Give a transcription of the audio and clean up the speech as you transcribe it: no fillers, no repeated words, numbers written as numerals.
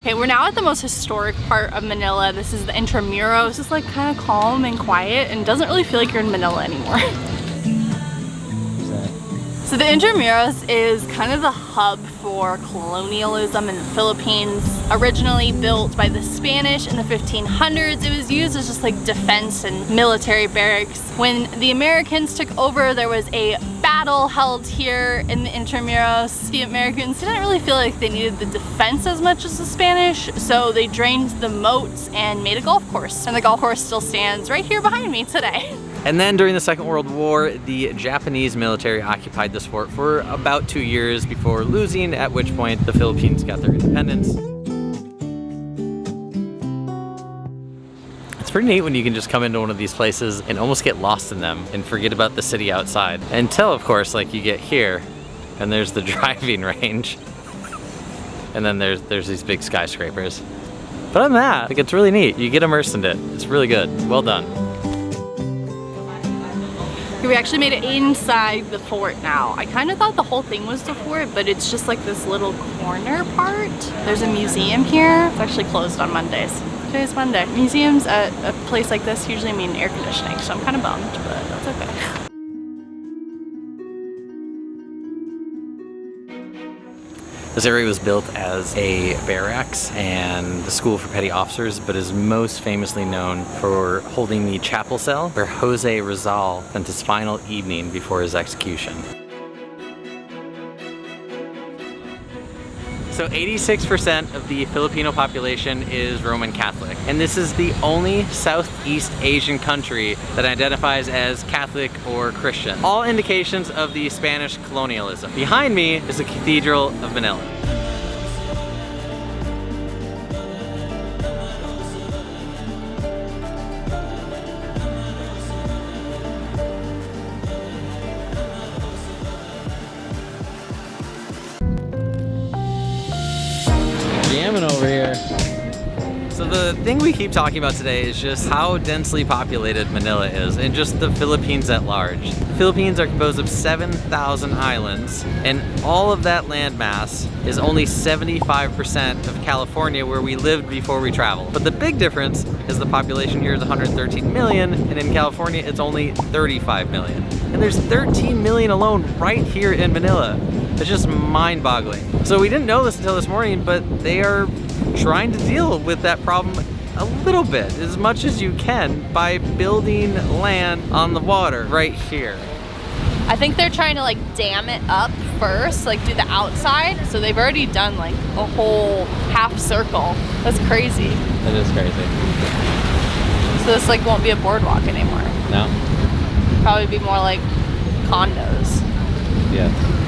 Okay, we're now at the most historic part of Manila. This is the Intramuros. It's like kind of calm and quiet and doesn't really feel like you're in Manila anymore. So the Intramuros is kind of the hub for colonialism in the Philippines. Originally built by the Spanish in the 1500s, it was used as just like defense and military barracks. When the Americans took over, there was a battle held here in the Intramuros. The Americans didn't really feel like they needed the defense as much as the Spanish, so they drained the moats and made a golf course. And the golf course still stands right here behind me today. And then during the Second World War, the Japanese military occupied this fort for about 2 years before losing, at which point the Philippines got their independence. It's pretty neat when you can just come into one of these places and almost get lost in them and forget about the city outside. Until, of course, like you get here and there's the driving range. And then there's these big skyscrapers. But other than that, like, it's really neat. You get immersed in it. It's really good. Well done. We actually made it inside the fort now. I kind of thought the whole thing was the fort, but it's just like this little corner part. There's a museum here. It's actually closed on Mondays. Today's Monday. Museums at a place like this usually mean air conditioning, so I'm kind of bummed, but that's okay. This area was built as a barracks and the school for petty officers, but is most famously known for holding the chapel cell where Jose Rizal spent his final evening before his execution. So 86% of the Filipino population is Roman Catholic, and this is the only Southeast Asian country that identifies as Catholic or Christian. All indications of the Spanish colonialism. Behind me is the Cathedral of Manila. Jamming over here. So the thing we keep talking about today is just how densely populated Manila is, and just the Philippines at large. The Philippines are composed of 7,000 islands, and all of that landmass is only 75% of California, where we lived before we traveled. But the big difference is the population here is 113 million, and in California it's only 35 million. And there's 13 million alone right here in Manila. It's just mind-boggling. So we didn't know this until this morning, but they are trying to deal with that problem a little bit, as much as you can, by building land on the water right here. I think they're trying to like dam it up first, like do the outside. So they've already done like a whole half circle. That's crazy. That is crazy. So this like won't be a boardwalk anymore. No? Probably be more like condos. Yes.